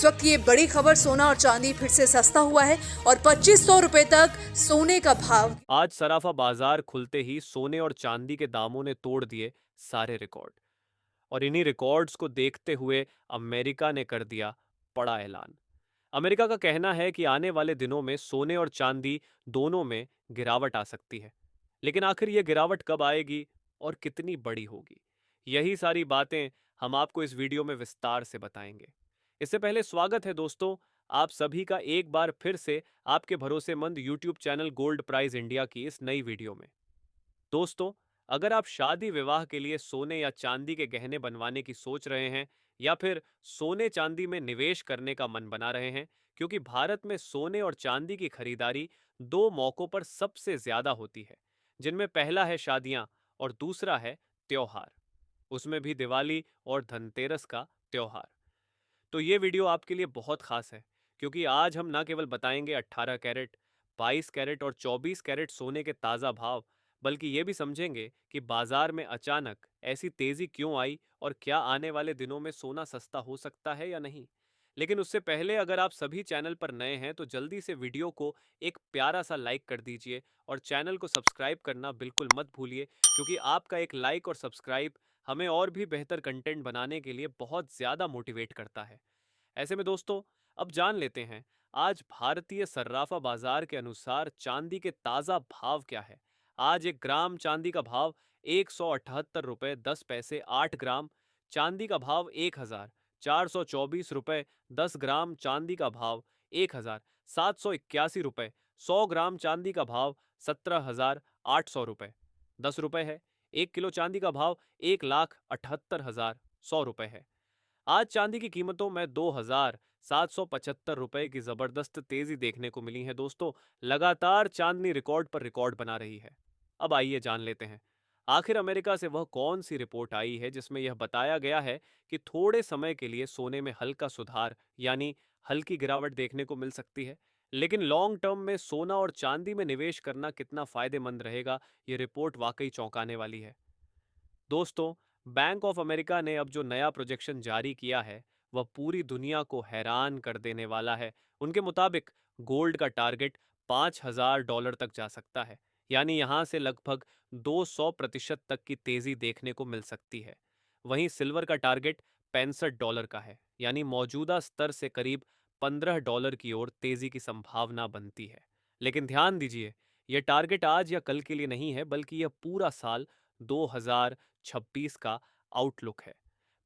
इस वक्त ये बड़ी खबर, सोना और चांदी फिर से सस्ता हुआ है और 2500 रुपए तक सोने का भाव। आज सराफा बाजार खुलते ही सोने और चांदी के दामों ने तोड़ दिए सारे रिकॉर्ड। और इन्हीं रिकॉर्ड्स को देखते हुए अमेरिका ने कर दिया बड़ा ऐलान। अमेरिका का कहना है कि आने वाले दिनों में सोने और चांदी दोनों में गिरावट आ सकती है। लेकिन आखिर यह गिरावट कब आएगी और कितनी बड़ी होगी, यही सारी बातें हम आपको इस वीडियो में विस्तार से बताएंगे। इससे पहले स्वागत है दोस्तों आप सभी का एक बार फिर से आपके भरोसेमंद YouTube channel Gold Prize India की इस नई वीडियो में। दोस्तों, अगर आप शादी विवाह के लिए सोने या चांदी के गहने बनवाने की सोच रहे हैं या फिर सोने चांदी में निवेश करने का मन बना रहे हैं, क्योंकि भारत में सोने और चांदी की खरीदारी दो मौकों पर सबसे ज्यादा होती है, जिनमें पहला है शादियां और दूसरा है त्योहार, उसमें भी दिवाली और धनतेरस का त्योहार। तो ये वीडियो आपके लिए बहुत खास है, क्योंकि आज हम ना केवल बताएंगे 18 कैरेट, 22 कैरेट और 24 कैरेट सोने के ताज़ा भाव, बल्कि ये भी समझेंगे कि बाजार में अचानक ऐसी तेजी क्यों आई और क्या आने वाले दिनों में सोना सस्ता हो सकता है या नहीं। लेकिन उससे पहले अगर आप सभी चैनल पर नए हैं तो जल्दी से वीडियो को एक प्यारा सा लाइक कर दीजिए और चैनल को सब्सक्राइब करना बिल्कुल मत भूलिए, क्योंकि आपका एक लाइक और सब्सक्राइब हमें और भी बेहतर कंटेंट बनाने के लिए बहुत ज़्यादा मोटिवेट करता है। ऐसे में दोस्तों, अब जान लेते हैं आज भारतीय सर्राफा बाजार के अनुसार चांदी के ताजा भाव क्या है। आज 1 ग्राम चांदी का भाव 178 रुपए 10 पैसे 8 ग्राम, चांदी का भाव 1424 रुपए 10 ग्राम, चांदी का भाव 1781 रुपए 100 ग्राम, चांदी का भाव 17,800 रुपए 10 रुपए है। 1 किलो चांदी का भाव 1,78,100 रुपए है। आज चांदी की कीमतों में 2,775 रुपए की जबरदस्त तेजी देखने को मिली है दोस्तों। लगातार चांदनी रिकॉर्ड पर रिकॉर्ड बना रही है। अब आइए जान लेते हैं आखिर अमेरिका से वह कौन सी रिपोर्ट आई है जिसमें यह बताया गया है कि थोड़े समय के लिए सोने में हल्का सुधार यानी हल्की गिरावट देखने को मिल सकती है। लेकिन लॉन्ग टर्म में सोना और चांदी में निवेश करना कितना फायदेमंद रहेगा, यह रिपोर्ट वाकई चौंकाने वाली है। दोस्तों, बैंक ऑफ अमेरिका ने अब जो नया प्रोजेक्शन जारी किया है वह पूरी दुनिया को हैरान कर देने वाला है। उनके मुताबिक गोल्ड का टारगेट $5,000 तक जा सकता है, यानी यहां से लगभग 200% तक की तेजी देखने को मिल सकती है। वहीं सिल्वर का टारगेट $65 का है, यानी मौजूदा स्तर से करीब $15 की ओर तेजी की संभावना बनती है। लेकिन ध्यान दीजिए, यह टारगेट आज या कल के लिए नहीं है, बल्कि यह पूरा साल 2026 का आउटलुक है।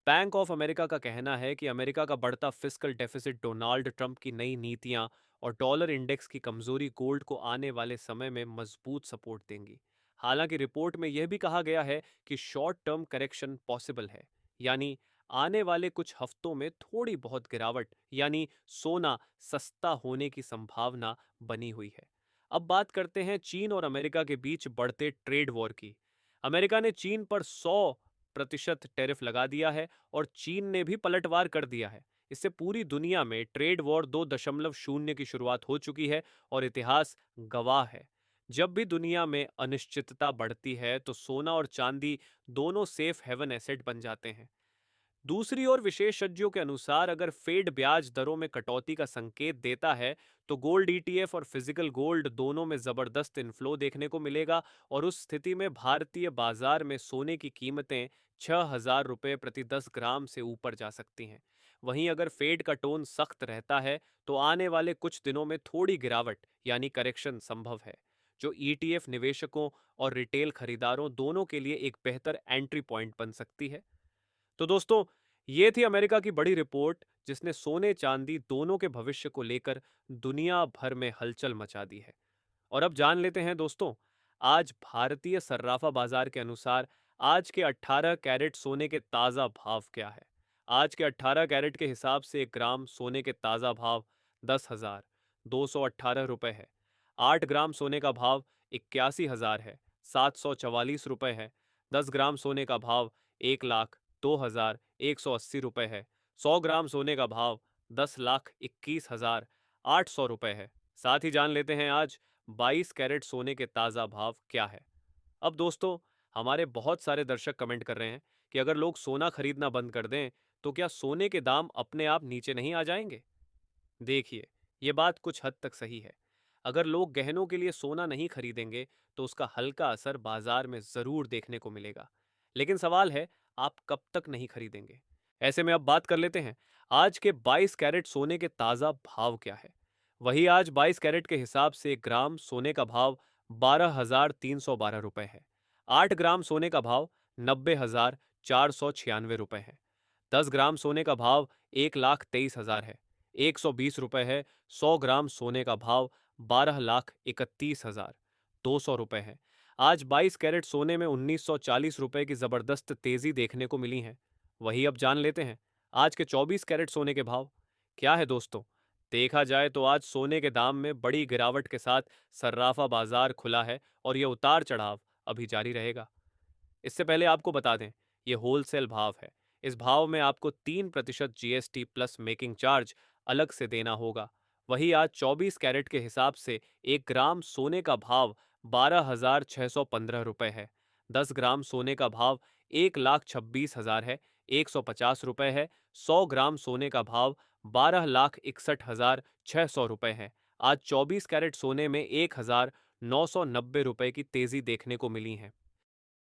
बैंक ऑफ अमेरिका का कहना है कि अमेरिका का बढ़ता फिस्कल डेफिसिट, डोनाल्ड ट्रंप की नई नीतियां और डॉलर इंडेक्स की कमजोरी गोल्ड को आने वाले समय में मजबूत सपोर्ट देंगी। हालांकि रिपोर्ट में यह भी कहा गया है कि शॉर्ट टर्म करेक्शन पॉसिबल है, यानी आने वाले कुछ हफ्तों में थोड़ी बहुत गिरावट यानी सोना सस्ता होने की संभावना बनी हुई है। अब बात करते हैं चीन और अमेरिका के बीच बढ़ते ट्रेड वॉर की। अमेरिका ने चीन पर 100% टैरिफ लगा दिया है और चीन ने भी पलटवार कर दिया है। इससे पूरी दुनिया में ट्रेड वॉर 2.0 की शुरुआत हो चुकी है और इतिहास गवाह है। जब भी दुनिया में अनिश्चितता बढ़ती है तो सोना और चांदी दोनों सेफ हेवन एसेट बन जाते हैं। दूसरी ओर विशेषज्ञों के अनुसार अगर फेड ब्याज दरों में कटौती का संकेत देता है तो गोल्ड ईटीएफ और फिजिकल गोल्ड दोनों में जबरदस्त इन्फ्लो देखने को मिलेगा और उस स्थिति में भारतीय बाजार में सोने की कीमतें 6,000 रुपए प्रति 10 ग्राम से ऊपर जा सकती हैं। वहीं अगर फेड का टोन सख्त रहता है तो आने वाले कुछ दिनों में थोड़ी गिरावट यानी करेक्शन संभव है, जो ईटीएफ निवेशकों और रिटेल खरीदारों दोनों के लिए एक बेहतर एंट्री पॉइंट बन सकती है। तो दोस्तों, ये थी अमेरिका की बड़ी रिपोर्ट जिसने सोने चांदी दोनों के भविष्य को लेकर दुनिया भर में हलचल मचा दी है। और अब जान लेते हैं दोस्तों, आज भारतीय सर्राफा बाजार के अनुसार आज के 18 कैरेट सोने के ताज़ा भाव क्या है। आज के 18 कैरेट के हिसाब से 1 ग्राम सोने के ताज़ा भाव 10,218 रुपए है। 8 ग्राम सोने का भाव 81,000 है, 744 रुपए है। 10 ग्राम सोने का भाव 1,02,180 रुपए है। 100 ग्राम सोने का भाव 10,21,800 रुपए है। साथ ही जान लेते हैं आज 22 कैरेट सोने के ताज़ा भाव क्या है। अब दोस्तों, हमारे बहुत सारे दर्शक कमेंट कर रहे हैं कि अगर लोग सोना खरीदना बंद कर दें तो क्या सोने के दाम अपने आप नीचे नहीं आ जाएंगे? देखिए, ये बात कुछ हद तक सही है। अगर लोग गहनों के लिए सोना नहीं खरीदेंगे तो उसका हल्का असर बाजार में जरूर देखने को मिलेगा। लेकिन सवाल है, आप कब तक नहीं खरीदेंगे? ऐसे में अब बात कर लेते हैं, आज के 22 कैरेट सोने के ताजा भाव क्या है। वही आज 22 कैरेट के हिसाब से 1 ग्राम सोने का भाव 12,312 रुपए है। 8 ग्राम सोने का भाव 90,496 रुपए है। 10 ग्राम सोने का भाव 1,23,000 है। 120 रुपए है। 100 ग्राम सोने का भाव 12,31,200 रुपए है। आज 22 कैरेट सोने में 1,940 रुपए की जबरदस्त तेजी देखने को मिली है। वही अब जान लेते हैं आज के 24 कैरेट सोने के भाव क्या है दोस्तों। देखा जाए तो आज सोने के दाम में बड़ी गिरावट के साथ सर्राफा बाजार खुला है और यह उतार चढ़ाव अभी जारी रहेगा। इससे पहले आपको बता दें, ये होलसेल भाव है। इस भाव में आपको 3% जीएसटी प्लस मेकिंग चार्ज अलग से देना होगा। वही आज 24 कैरेट के हिसाब से 1 ग्राम सोने का भाव 12,615 रुपए है। 10 ग्राम सोने का भाव 1,26,000 है। 150 रुपए है। 100 ग्राम सोने का भाव 12,61,600 रुपए है। आज 24 कैरेट सोने में 1,990 रुपए की तेजी देखने को मिली है।